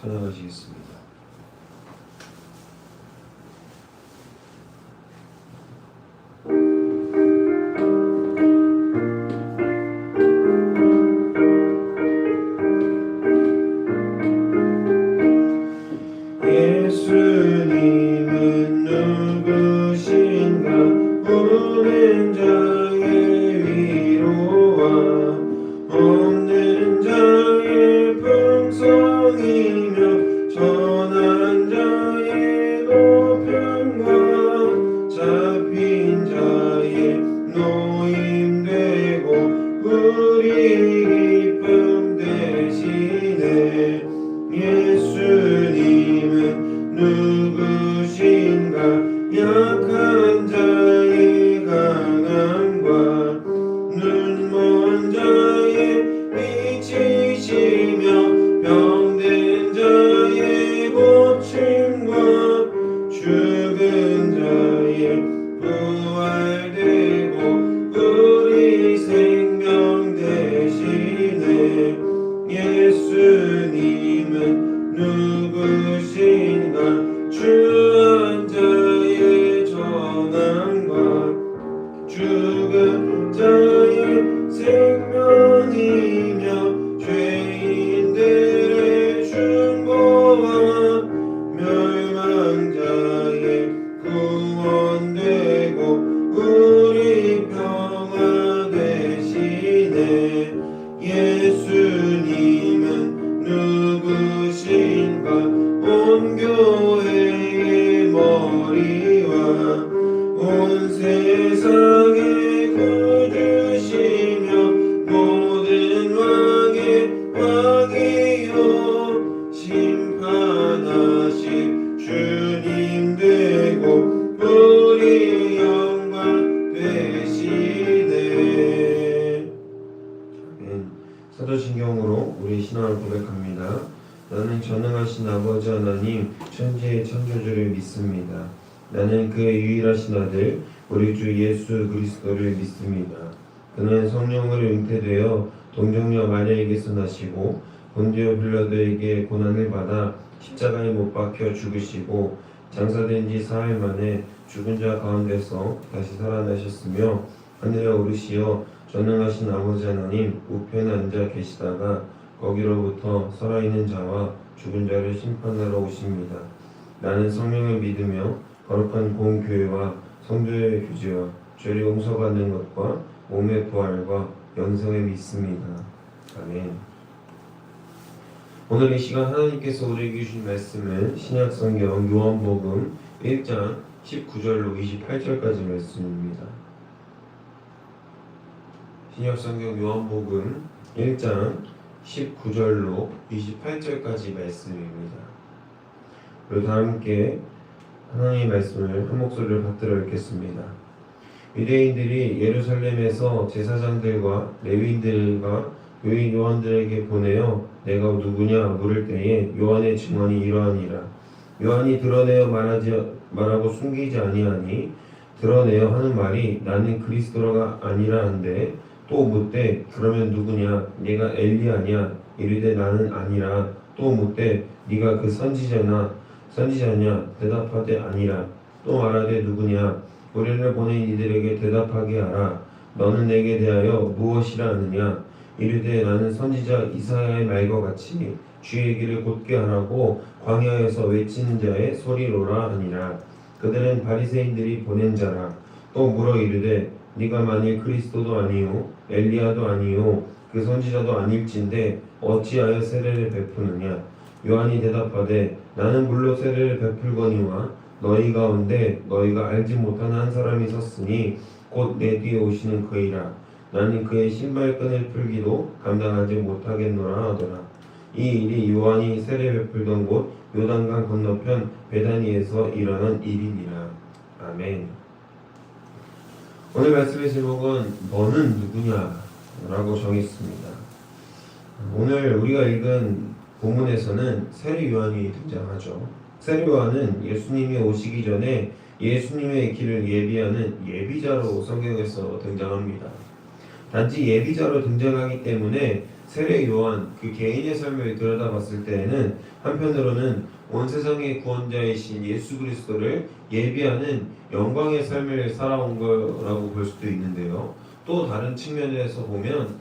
찬양하시겠습니다. 예수님은 누구신가? 우는 자의 위로와 없는 자의 풍성이며 전한 자의 보편과 잡힌 자의 노임되고 우리 기쁨 되시네. 예수님은 누구신가? 약한 자의 강함과 눈먼 자의 빛이시며 병든 자의 고침과 죽은 자의 부활되고 우리 생명 되시네. 예수님은 누구신가? 주한 자의 전함과 죽은 자의 생명이며 죄인들의 중보와 멸망자의 구원되고 우리 평화 되시네. 예수님은 누구신가? 온 교회의 머리와 온 세상의 구주시며 모든 왕의 왕이요 심판하실 주님 되고 우리 영광 되시네. 사도신경으로 우리 신앙을 고백합니다. 나는 전능하신 아버지 하나님 천지의 창조주를 믿습니다. 나는 그의 유일하신 아들 우리 주 예수 그리스도를 믿습니다. 그는 성령으로 잉태되어 동정녀 마리아에게서 나시고 본디오 빌라도에게 고난을 받아 십자가에 못 박혀 죽으시고 장사된 지 사흘 만에 죽은 자 가운데서 다시 살아나셨으며 하늘에 오르시어 전능하신 아버지 하나님 우편에 앉아 계시다가 거기로부터 살아있는 자와 죽은 자를 심판하러 오십니다. 나는 성령을 믿으며 거룩한 공교회와 성도의 교제와 죄를 용서받는 것과 몸의 부활과 영생을 믿습니다. 아멘. 오늘 이 시간 하나님께서 우리에게 주신 말씀은 신약성경 요한복음 1장 19절로 28절까지 말씀입니다. 신약성경 요한복음 1장 19절로 28절까지 말씀입니다. 우리 다 함께 하나님의 말씀을 한 목소리로 받들어 읽겠습니다. 유대인들이 예루살렘에서 제사장들과 레위인들과 요인 요한들에게 보내어 내가 누구냐 물을 때에 요한의 증언이 이러하니라. 요한이 드러내어 말하고 숨기지 아니하니 드러내어 하는 말이 나는 그리스도가 아니라 한데 또 묻되 그러면 누구냐? 네가 엘리야냐? 이르되 나는 아니라. 또 묻되 네가 그 선지자냐? 대답하되 아니라. 또 말하되 누구냐? 우리를 보낸 이들에게 대답하게 하라. 너는 내게 대하여 무엇이라 하느냐? 이르되 나는 선지자 이사야의 말과 같이 주의 길을 곧게 하라고 광야에서 외치는 자의 소리로라 하니라. 그들은 바리새인들이 보낸 자라. 또 물어 이르되 네가 만일 그리스도도 아니요 엘리야도 아니요 그 선지자도 아닐진데 어찌하여 세례를 베푸느냐? 요한이 대답하되 나는 물로 세례를 베풀거니와 너희 가운데 너희가 알지 못하는 한 사람이 섰으니 곧 내 뒤에 오시는 그이라. 나는 그의 신발끈을 풀기도 감당하지 못하겠노라 하더라. 이 일이 요한이 세례 베풀던 곳 요단강 건너편 베다니에서 일어난 일이니라. 아멘. 오늘 말씀의 제목은 너는 누구냐? 라고 정했습니다. 오늘 우리가 읽은 본문에서는 세례 요한이 등장하죠. 세례 요한은 예수님이 오시기 전에 예수님의 길을 예비하는 예비자로 성경에서 등장합니다. 단지 예비자로 등장하기 때문에 세례 요한 그 개인의 삶을 들여다봤을 때에는 한편으로는 온 세상의 구원자이신 예수 그리스도를 예비하는 영광의 삶을 살아온 거라고 볼 수도 있는데요. 또 다른 측면에서 보면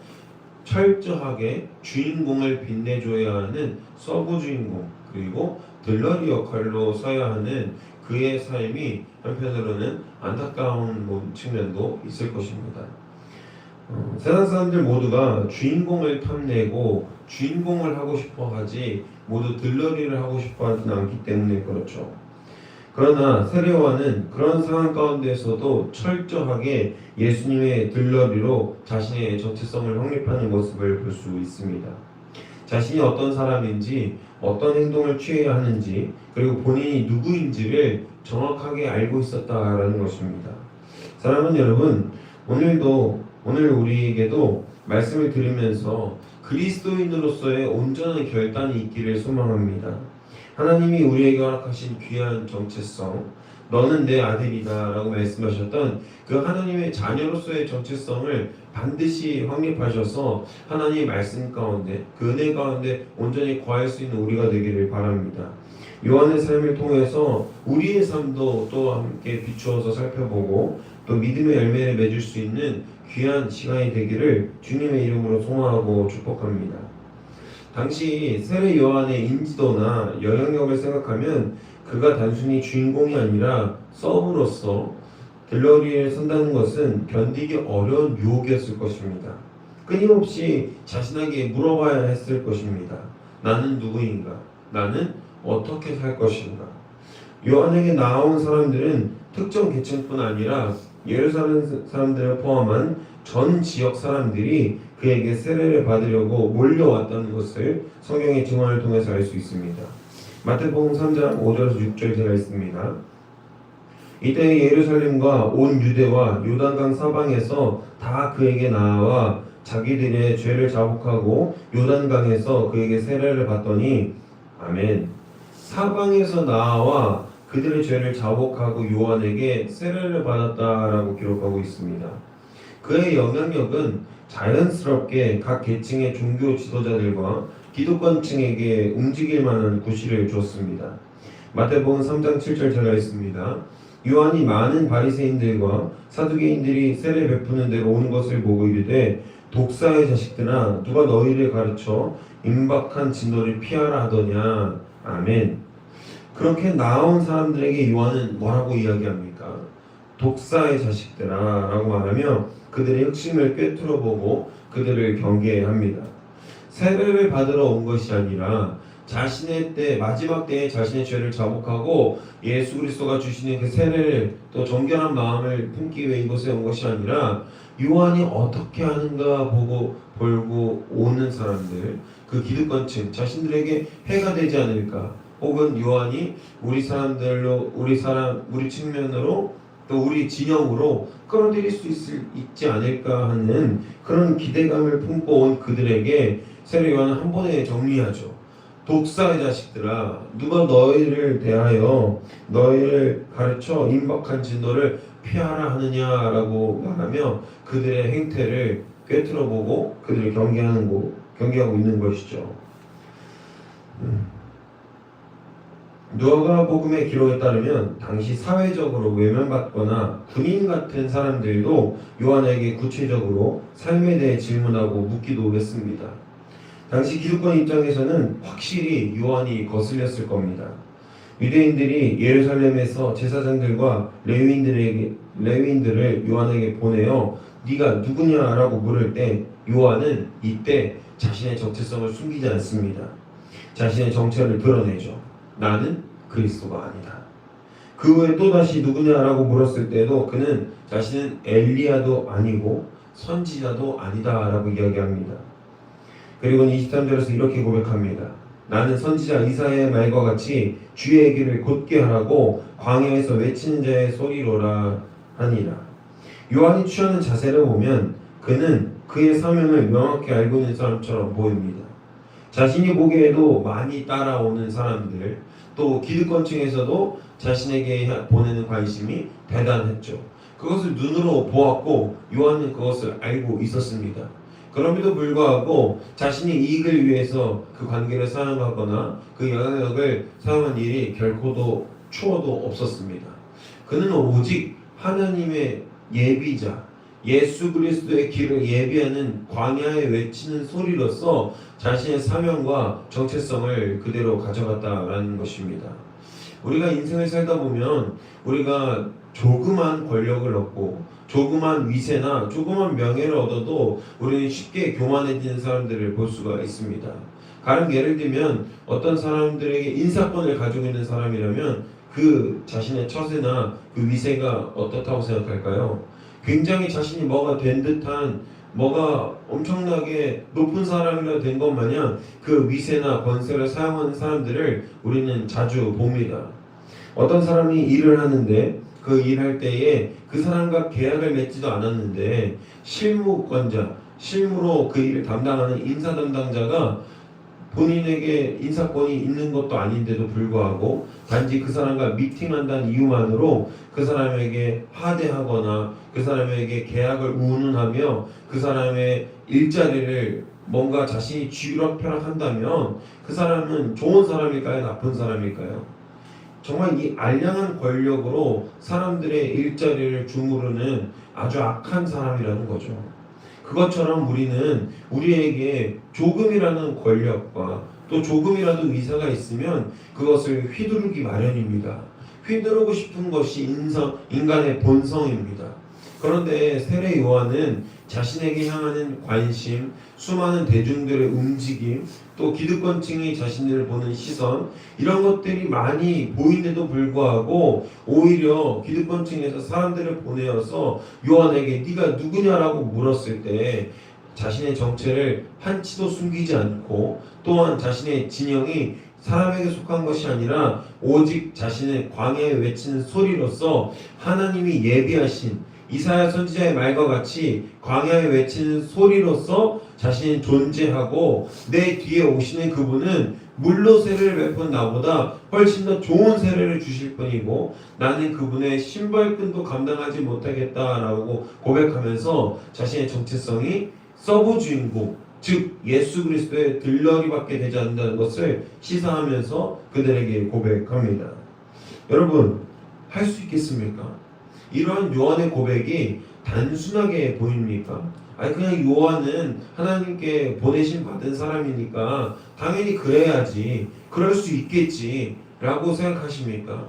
철저하게 주인공을 빛내줘야 하는 서브 주인공 그리고 들러리 역할로 서야 하는 그의 삶이 한편으로는 안타까운 측면도 있을 것입니다. 세상 사람들 모두가 주인공을 탐내고 주인공을 하고 싶어 하지 모두 들러리를 하고 싶어 하지는 않기 때문에 그렇죠. 그러나 세례요한은 그런 상황 가운데서도 철저하게 예수님의 들러리로 자신의 정체성을 확립하는 모습을 볼 수 있습니다. 자신이 어떤 사람인지 어떤 행동을 취해야 하는지 그리고 본인이 누구인지를 정확하게 알고 있었다라는 것입니다. 사랑하는 여러분, 오늘 우리에게도 말씀을 들으면서 그리스도인으로서의 온전한 결단이 있기를 소망합니다. 하나님이 우리에게 허락하신 귀한 정체성, 너는 내 아들이다 라고 말씀하셨던 그 하나님의 자녀로서의 정체성을 반드시 확립하셔서 하나님의 말씀 가운데 그 은혜 가운데 온전히 거할 수 있는 우리가 되기를 바랍니다. 요한의 삶을 통해서 우리의 삶도 또 함께 비추어서 살펴보고 또 믿음의 열매를 맺을 수 있는 귀한 시간이 되기를 주님의 이름으로 소망하고 축복합니다. 당시 세례 요한의 인지도나 영향력을 생각하면 그가 단순히 주인공이 아니라 서브로서 들러리에 선다는 것은 견디기 어려운 유혹이었을 것입니다. 끊임없이 자신에게 물어봐야 했을 것입니다. 나는 누구인가? 나는 어떻게 살 것인가? 요한에게 나온 사람들은 특정 계층뿐 아니라 예루살렘 사람들을 포함한 전 지역 사람들이 그에게 세례를 받으려고 몰려왔다는 것을 성경의 증언을 통해서 알 수 있습니다. 마태복음 3장 5절에서 6절 제가 있습니다. 이때 예루살렘과 온 유대와 요단강 사방에서 다 그에게 나와 자기들의 죄를 자복하고 요단강에서 그에게 세례를 받더니 아멘. 사방에서 나와 그들의 죄를 자복하고 요한에게 세례를 받았다라고 기록하고 있습니다. 그의 영향력은 자연스럽게 각 계층의 종교 지도자들과 기득권층에게 움직일 만한 구실을 주었습니다. 마태복음 3장 7절 제가 있습니다. 요한이 많은 바리새인들과 사두개인들이 세례 베푸는 데로 오는 것을 보고 이르되 독사의 자식들아 누가 너희를 가르쳐 임박한 진노를 피하라 하더냐. 아멘. 그렇게 나온 사람들에게 요한은 뭐라고 이야기합니까? 독사의 자식들아 라고 말하며 그들의 흑심을 꿰뚫어보고 그들을 경계합니다. 세례를 받으러 온 것이 아니라 자신의 때 마지막 때에 자신의 죄를 자복하고 예수 그리스도가 주시는 그 세례를 또 정결한 마음을 품기 위해 이곳에 온 것이 아니라 요한이 어떻게 하는가 보고 오는 사람들, 그 기득권층, 자신들에게 해가 되지 않을까, 혹은 요한이 우리 측면으로 또 우리 진영으로 끌어들일 수 있지 않을까 하는 그런 기대감을 품고 온 그들에게 세례 요한은 한 번에 정리하죠. 독사의 자식들아 누가 너희를 대하여 너희를 가르쳐 임박한 진노를 피하라 하느냐라고 말하며 그들의 행태를 꿰뚫어보고 그들을 경계하고 있는 것이죠. 누가복음의 기록에 따르면 당시 사회적으로 외면받거나 군인 같은 사람들도 요한에게 구체적으로 삶에 대해 질문하고 묻기도 했습니다. 당시 기득권 입장에서는 확실히 요한이 거슬렸을 겁니다. 유대인들이 예루살렘에서 제사장들과 레위인들을 요한에게 보내어 네가 누구냐라고 물을 때 요한은 이때 자신의 정체성을 숨기지 않습니다. 자신의 정체를 드러내죠. 나는 그리스도가 아니다. 그 후에 또다시 누구냐라고 물었을 때도 그는 자신은 엘리야도 아니고 선지자도 아니다라고 이야기합니다. 그리고 23절에서 이렇게 고백합니다. 나는 선지자 이사야의 말과 같이 주의 길을 곧게 하라고 광야에서 외치는 자의 소리로라 하니라. 요한이 취하는 자세를 보면 그는 그의 사명을 명확히 알고 있는 사람처럼 보입니다. 자신이 보기에도 많이 따라오는 사람들, 또 기득권층에서도 자신에게 보내는 관심이 대단했죠. 그것을 눈으로 보았고 요한은 그것을 알고 있었습니다. 그럼에도 불구하고 자신의 이익을 위해서 그 관계를 사용하거나 그 영향력을 사용한 일이 결코도 추워도 없었습니다. 그는 오직 하나님의 예비자 예수 그리스도의 길을 예비하는 광야에 외치는 소리로서 자신의 사명과 정체성을 그대로 가져갔다라는 것입니다. 우리가 인생을 살다 보면 우리가 조그만 권력을 얻고 조그만 위세나 조그만 명예를 얻어도 우리는 쉽게 교만해지는 사람들을 볼 수가 있습니다. 가령 예를 들면 어떤 사람들에게 인사권을 가지고 있는 사람이라면 그 자신의 처세나 그 위세가 어떻다고 생각할까요? 굉장히 자신이 뭐가 된 듯한 뭐가 엄청나게 높은 사람이라 된 것 마냥 그 위세나 권세를 사용하는 사람들을 우리는 자주 봅니다. 어떤 사람이 일을 하는데 그 일할 때에 그 사람과 계약을 맺지도 않았는데 실무권자, 실무로 그 일을 담당하는 인사 담당자가 본인에게 인사권이 있는 것도 아닌데도 불구하고 단지 그 사람과 미팅한다는 이유만으로 그 사람에게 하대하거나 그 사람에게 계약을 운운하며 그 사람의 일자리를 뭔가 자신이 쥐락펴락한다면 그 사람은 좋은 사람일까요? 나쁜 사람일까요? 정말 이 알량한 권력으로 사람들의 일자리를 주무르는 아주 악한 사람이라는 거죠. 그것처럼 우리는 우리에게 조금이라는 권력과 또 조금이라도 위세가 있으면 그것을 휘두르기 마련입니다. 휘두르고 싶은 것이 인간의 본성입니다. 그런데 세례 요한은 자신에게 향하는 관심, 수많은 대중들의 움직임, 또 기득권층이 자신을 보는 시선 이런 것들이 많이 보이는데도 불구하고 오히려 기득권층에서 사람들을 보내어서 요한에게 네가 누구냐라고 물었을 때 자신의 정체를 한치도 숨기지 않고 또한 자신의 진영이 사람에게 속한 것이 아니라 오직 자신의 광야에 외치는 소리로서 하나님이 예비하신 이사야 선지자의 말과 같이 광야에 외치는 소리로서 자신이 존재하고 내 뒤에 오시는 그분은 물로 세례를 베푼 나보다 훨씬 더 좋은 세례를 주실 분이고 나는 그분의 신발끈도 감당하지 못하겠다라고 고백하면서 자신의 정체성이 서브 주인공 즉 예수 그리스도의 들러리밖에 되지 않는다는 것을 시사하면서 그들에게 고백합니다. 여러분 할 수 있겠습니까? 이러한 요한의 고백이 단순하게 보입니까? 아니 그냥 요한은 하나님께 보내심 받은 사람이니까 당연히 그래야지 그럴 수 있겠지 라고 생각하십니까?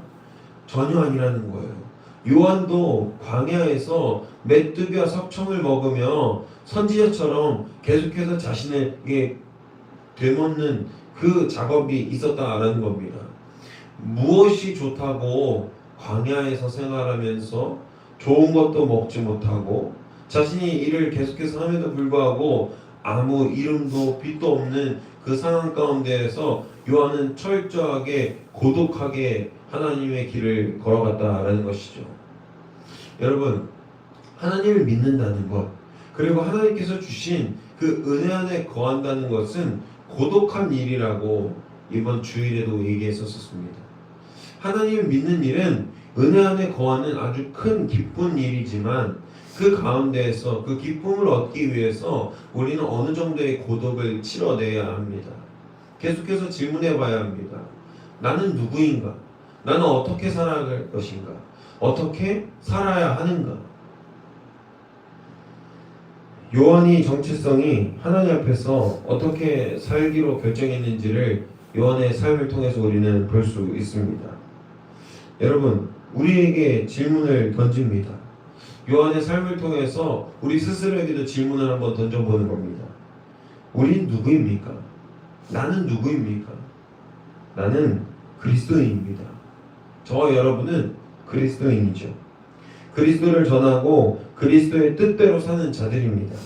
전혀 아니라는 거예요. 요한도 광야에서 메뚜기와 석청을 먹으며 선지자처럼 계속해서 자신에게 되묻는 그 작업이 있었다라는 겁니다. 무엇이 좋다고 광야에서 생활하면서 좋은 것도 먹지 못하고 자신이 일을 계속해서 함에도 불구하고 아무 이름도 빛도 없는 그 상황 가운데에서 요한은 철저하게 고독하게 하나님의 길을 걸어갔다라는 것이죠. 여러분 하나님을 믿는다는 것 그리고 하나님께서 주신 그 은혜 안에 거한다는 것은 고독한 일이라고 이번 주일에도 얘기했었습니다. 하나님을 믿는 일은 은혜 안에 거하는 아주 큰 기쁜 일이지만 그 가운데에서 그 기쁨을 얻기 위해서 우리는 어느 정도의 고독을 치러내야 합니다. 계속해서 질문해 봐야 합니다. 나는 누구인가? 나는 어떻게 살아갈 것인가? 어떻게 살아야 하는가? 요한이 정체성이 하나님 앞에서 어떻게 살기로 결정했는지를 요한의 삶을 통해서 우리는 볼 수 있습니다. 여러분 우리에게 질문을 던집니다. 요한의 삶을 통해서 우리 스스로에게도 질문을 한번 던져보는 겁니다. 우린 누구입니까? 나는 누구입니까? 나는 그리스도인입니다. 저와 여러분은 그리스도인이죠. 그리스도를 전하고 그리스도의 뜻대로 사는 자들입니다.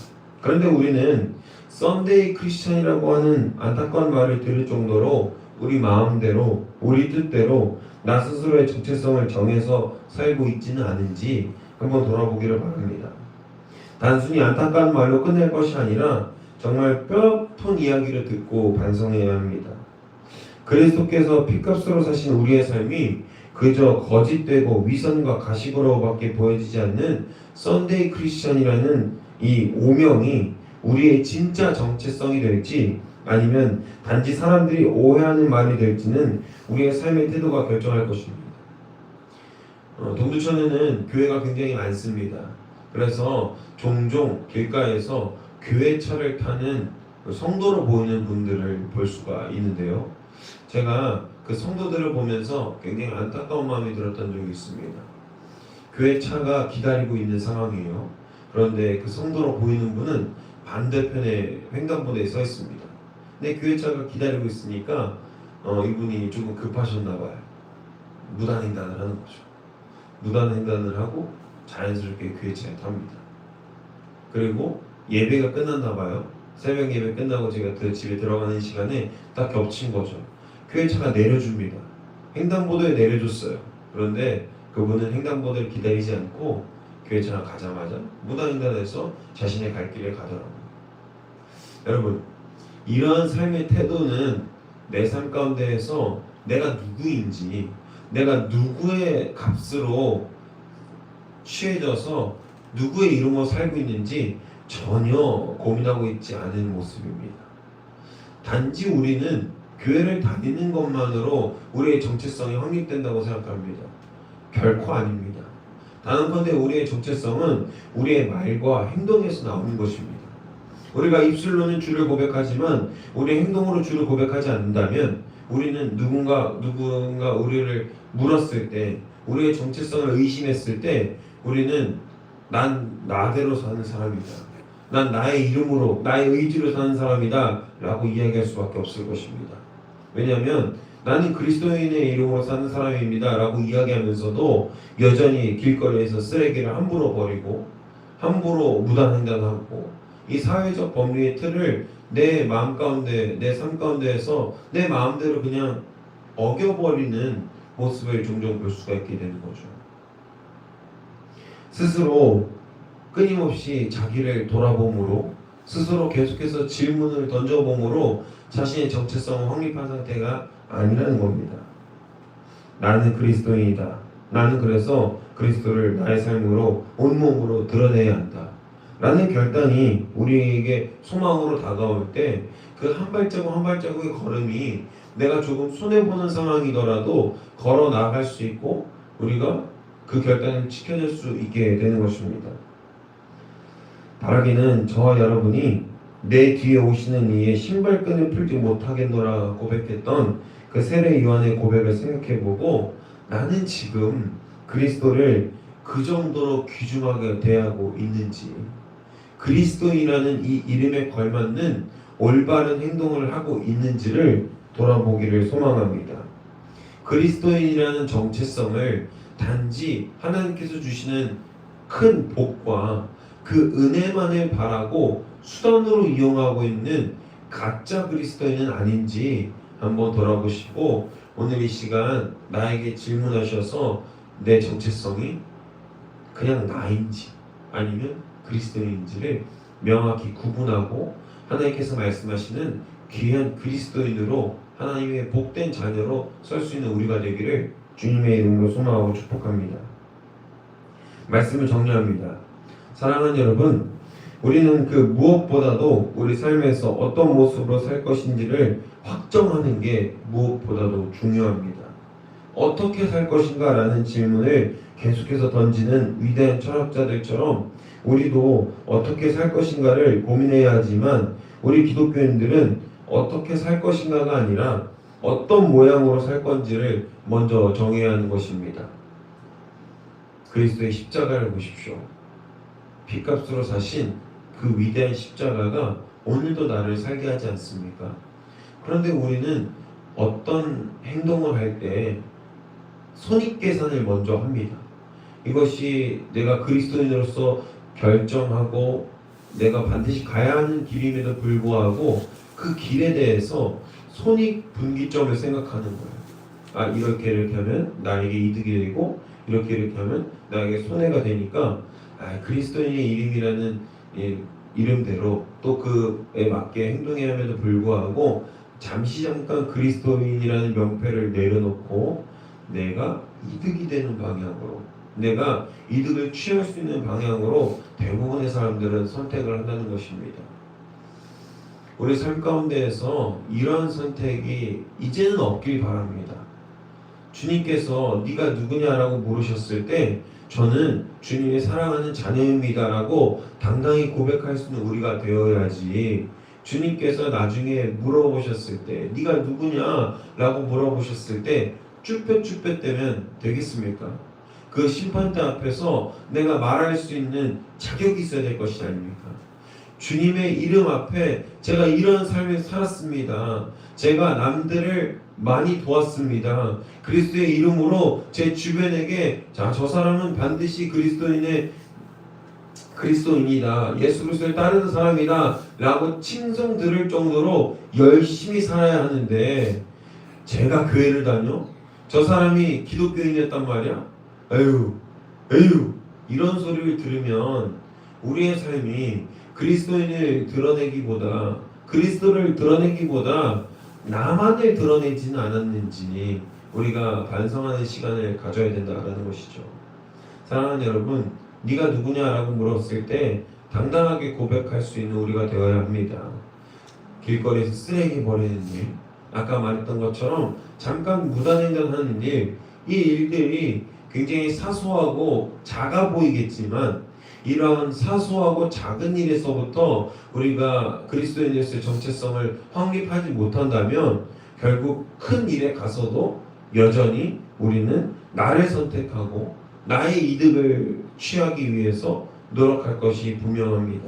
그런데 우리는 썬데이 크리스천이라고 하는 안타까운 말을 들을 정도로 우리 마음대로 우리 뜻대로 나 스스로의 정체성을 정해서 살고 있지는 않은지 한번 돌아보기를 바랍니다. 단순히 안타까운 말로 끝낼 것이 아니라 정말 뼈아픈 이야기를 듣고 반성해야 합니다. 그리스도께서 피값으로 사신 우리의 삶이 그저 거짓되고 위선과 가식으로밖에 보여지지 않는 썬데이 크리스천이라는 이 오명이 우리의 진짜 정체성이 될지 아니면 단지 사람들이 오해하는 말이 될지는 우리의 삶의 태도가 결정할 것입니다. 동두천에는 교회가 굉장히 많습니다. 그래서 종종 길가에서 교회차를 타는 성도로 보이는 분들을 볼 수가 있는데요. 제가 그 성도들을 보면서 굉장히 안타까운 마음이 들었던 적이 있습니다. 교회차가 기다리고 있는 상황이에요. 그런데 그 성도로 보이는 분은 반대편에 횡단보도에 서 있습니다. 근데 교회차가 기다리고 있으니까 이분이 조금 급하셨나 봐요. 무단횡단을 하는 거죠. 무단횡단을 하고 자연스럽게 교회차에 탑니다. 그리고 예배가 끝났나 봐요. 새벽 예배 끝나고 제가 집에 들어가는 시간에 딱 겹친 거죠. 교회차가 내려줍니다. 횡단보도에 내려줬어요. 그런데 그분은 횡단보도를 기다리지 않고 교회차가 가자마자 무단횡단해서 자신의 갈 길에 가더라고요. 여러분, 이러한 삶의 태도는 내 삶 가운데에서 내가 누구인지, 내가 누구의 값으로 취해져서 누구의 이름으로 살고 있는지 전혀 고민하고 있지 않은 모습입니다. 단지 우리는 교회를 다니는 것만으로 우리의 정체성이 확립된다고 생각합니다. 결코 아닙니다. 단언컨대 우리의 정체성은 우리의 말과 행동에서 나오는 것입니다. 우리가 입술로는 주를 고백하지만 우리의 행동으로 주를 고백하지 않는다면 우리는 누군가 우리를 물었을 때, 우리의 정체성을 의심했을 때 우리는 난 나대로 사는 사람이다, 난 나의 이름으로 나의 의지로 사는 사람이다 라고 이야기할 수밖에 없을 것입니다. 왜냐하면 나는 그리스도인의 이름으로 사는 사람입니다 라고 이야기하면서도 여전히 길거리에서 쓰레기를 함부로 버리고 함부로 무단횡단하고 이 사회적 법리의 틀을 내 마음 가운데, 내 삶 가운데에서 내 마음대로 그냥 어겨버리는 모습을 종종 볼 수가 있게 되는 거죠. 스스로 끊임없이 자기를 돌아봄으로, 스스로 계속해서 질문을 던져봄으로 자신의 정체성을 확립한 상태가 아니라는 겁니다. 나는 그리스도인이다. 나는 그래서 그리스도를 나의 삶으로 온몸으로 드러내야 한다 라는 결단이 우리에게 소망으로 다가올 때 그 한 발자국 한 발자국의 걸음이 내가 조금 손해보는 상황이더라도 걸어 나갈 수 있고 우리가 그 결단을 지켜낼 수 있게 되는 것입니다. 바라기는 저와 여러분이 내 뒤에 오시는 이의 신발끈을 풀지 못하겠노라 고백했던 그 세례 요한의 고백을 생각해보고 나는 지금 그리스도를 그 정도로 귀중하게 대하고 있는지, 그리스도인이라는 이 이름에 걸맞는 올바른 행동을 하고 있는지를 돌아보기를 소망합니다. 그리스도인이라는 정체성을 단지 하나님께서 주시는 큰 복과 그 은혜만을 바라고 수단으로 이용하고 있는 가짜 그리스도인은 아닌지 한번 돌아보시고 오늘 이 시간 나에게 질문하셔서 내 정체성이 그냥 나인지 아니면 그리스도인인지를 명확히 구분하고 하나님께서 말씀하시는 귀한 그리스도인으로 하나님의 복된 자녀로 설 수 있는 우리가 되기를 주님의 이름으로 소망하고 축복합니다. 말씀을 정리합니다. 사랑하는 여러분, 우리는 그 무엇보다도 우리 삶에서 어떤 모습으로 살 것인지를 확정하는 게 무엇보다도 중요합니다. 어떻게 살 것인가 라는 질문을 계속해서 던지는 위대한 철학자들처럼 우리도 어떻게 살 것인가를 고민해야 하지만 우리 기독교인들은 어떻게 살 것인가가 아니라 어떤 모양으로 살 건지를 먼저 정해야 하는 것입니다. 그리스도의 십자가를 보십시오. 피값으로 사신 그 위대한 십자가가 오늘도 나를 살게 하지 않습니까? 그런데 우리는 어떤 행동을 할 때 손익계산을 먼저 합니다. 이것이 내가 그리스도인으로서 결정하고 내가 반드시 가야 하는 길임에도 불구하고 그 길에 대해서 손익분기점을 생각하는 거예요. 이렇게 하면 나에게 이득이 되고 이렇게 하면 나에게 손해가 되니까 그리스도인의 이름이라는 이름대로 또 그에 맞게 행동해야 함에도 불구하고 잠시 잠깐 그리스도인이라는 명패를 내려놓고 내가 이득이 되는 방향으로, 내가 이득을 취할 수 있는 방향으로 대부분의 사람들은 선택을 한다는 것입니다. 우리 삶 가운데에서 이러한 선택이 이제는 없길 바랍니다. 주님께서 네가 누구냐라고 물으셨을 때 저는 주님의 사랑하는 자녀입니다라고 당당히 고백할 수 있는 우리가 되어야지, 주님께서 나중에 물어보셨을 때 네가 누구냐라고 물어보셨을 때 쭈뼛쭈뼛대면 되겠습니까? 그 심판대 앞에서 내가 말할 수 있는 자격이 있어야 될 것이 아닙니까? 주님의 이름 앞에 제가 이런 삶을 살았습니다. 제가 남들을 많이 도왔습니다. 그리스도의 이름으로 제 주변에게 자, 저 사람은 반드시 그리스도인이다. 예수 그리스도를 따르는 사람이다. 라고 칭송 들을 정도로 열심히 살아야 하는데 제가 교회를 다녀? 저 사람이 기독교인이었단 말이야? 에휴 이런 소리를 들으면 우리의 삶이 그리스도인을 드러내기보다, 그리스도를 드러내기보다 나만을 드러내지는 않았는지 우리가 반성하는 시간을 가져야 된다는 것이죠. 사랑하는 여러분, 네가 누구냐라고 물었을 때 당당하게 고백할 수 있는 우리가 되어야 합니다. 길거리에서 쓰레기 버리는 일, 아까 말했던 것처럼 잠깐 무단횡단하는 일, 이 일들이 굉장히 사소하고 작아 보이겠지만 이러한 사소하고 작은 일에서부터 우리가 그리스도인으로서의 정체성을 확립하지 못한다면 결국 큰 일에 가서도 여전히 우리는 나를 선택하고 나의 이득을 취하기 위해서 노력할 것이 분명합니다.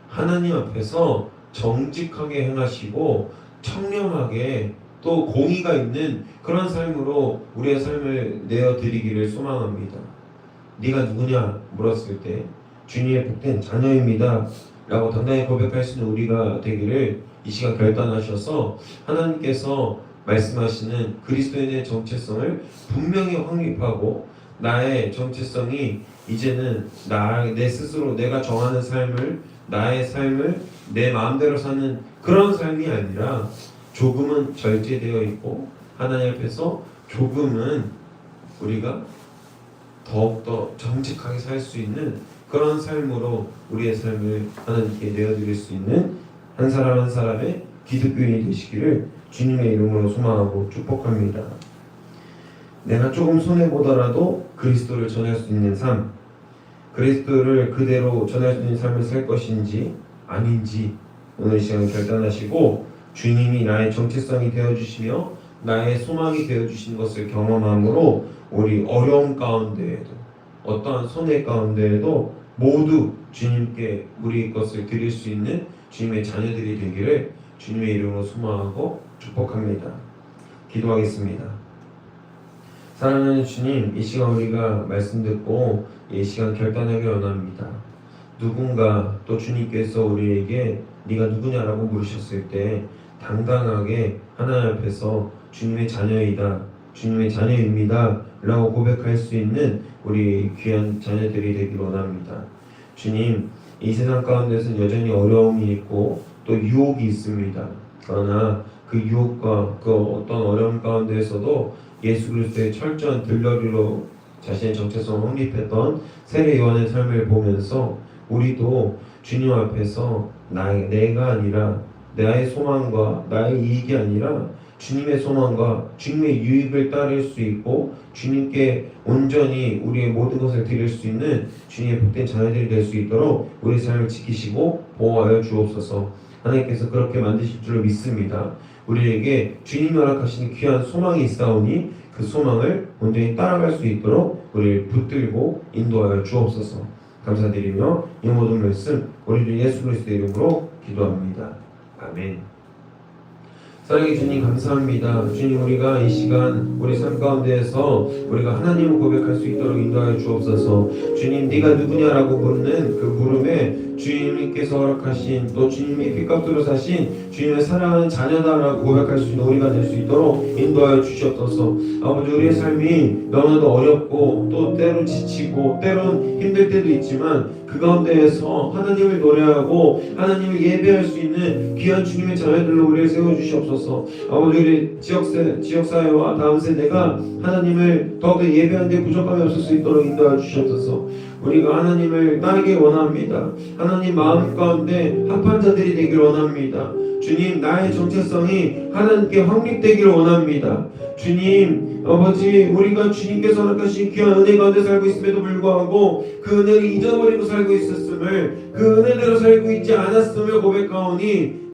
하나님 앞에서 정직하게 행하시고 청렴하게 또 공의가 있는 그런 삶으로 우리의 삶을 내어드리기를 소망합니다. 네가 누구냐 물었을 때 주님의 복된 자녀입니다 라고 당당히 고백할 수 있는 우리가 되기를 이 시간 결단하셔서 하나님께서 말씀하시는 그리스도인의 정체성을 분명히 확립하고 나의 정체성이 이제는 내 스스로 내가 정하는 삶을, 나의 삶을 내 마음대로 사는 그런 삶이 아니라 조금은 절제되어 있고 하나님 앞에서 조금은 우리가 더욱더 정직하게 살 수 있는 그런 삶으로 우리의 삶을 하나님께 내어드릴 수 있는 한 사람 한 사람의 기독교인이 되시기를 주님의 이름으로 소망하고 축복합니다. 내가 조금 손해보더라도 그리스도를 전할 수 있는 삶, 그리스도를 그대로 전할 수 있는 삶을 살 것인지 아닌지 오늘 시간 결단하시고 주님이 나의 정체성이 되어주시며 나의 소망이 되어주신 것을 경험함으로 우리 어려움 가운데에도 어떠한 손해 가운데에도 모두 주님께 우리 것을 드릴 수 있는 주님의 자녀들이 되기를 주님의 이름으로 소망하고 축복합니다. 기도하겠습니다. 사랑하는 주님, 이 시간 우리가 말씀 듣고 이 시간 결단하기 원합니다. 누군가 또 주님께서 우리에게 네가 누구냐라고 물으셨을 때 당당하게 하나님 앞에서 주님의 자녀이다, 주님의 자녀입니다 라고 고백할 수 있는 우리 귀한 자녀들이 되길 원합니다. 주님, 이 세상 가운데서는 여전히 어려움이 있고 또 유혹이 있습니다. 그러나 그 유혹과 그 어떤 어려움 가운데에서도 예수 그리스도의 철저한 들러리로 자신의 정체성을 확립했던 세례 요한의 삶을 보면서 우리도 주님 앞에서 내가 아니라 나의 소망과 나의 이익이 아니라 주님의 소망과 주님의 유익을 따를 수 있고 주님께 온전히 우리의 모든 것을 드릴 수 있는 주님의 복된 자녀들이 될 수 있도록 우리 삶을 지키시고 보호하여 주옵소서. 하나님께서 그렇게 만드실 줄로 믿습니다. 우리에게 주님이 허락하시는 귀한 소망이 있사오니 그 소망을 온전히 따라갈 수 있도록 우리를 붙들고 인도하여 주옵소서. 감사드리며 이 모든 말씀 우리 주 예수 그리스도의 이름으로 기도합니다. 아멘. 사랑의 주님 감사합니다. 주님, 우리가 이 시간 우리 삶 가운데에서 우리가 하나님을 고백할 수 있도록 인도하여 주옵소서. 주님, 네가 누구냐라고 묻는 그 물음에 주님께서 허락하신 또 주님이 핏값으로 사신 주님의 사랑하는 자녀다라고 고백할 수 있는 우리가 될 수 있도록 인도하여 주시옵소서. 아버지, 우리의 삶이 너무나도 어렵고 또 때론 지치고 때론 힘들 때도 있지만 그 가운데에서 하나님을 노래하고 하나님을 예배할 수 있는 귀한 주님의 자녀들로 우리를 세워주시옵소서. 아버지, 우리 지역사회와 다음 세대가 하나님을 더욱더 예배하는 데 부족함이 없을 수 있도록 인도하여 주시옵소서. 우리가 하나님을 따르기 원합니다. 하나님 마음 가운데 합한 자들이 되길 원합니다. 주님, 나의 정체성이 하나님께 확립되기를 원합니다. 주님, 아버지, 우리가 주님께서 허락하신 귀한 은혜 가운데 살고 있음에도 불구하고 그 은혜를 잊어버리고 살고 있었음을, 그 은혜대로 살고 있지 않았음을 고백하오니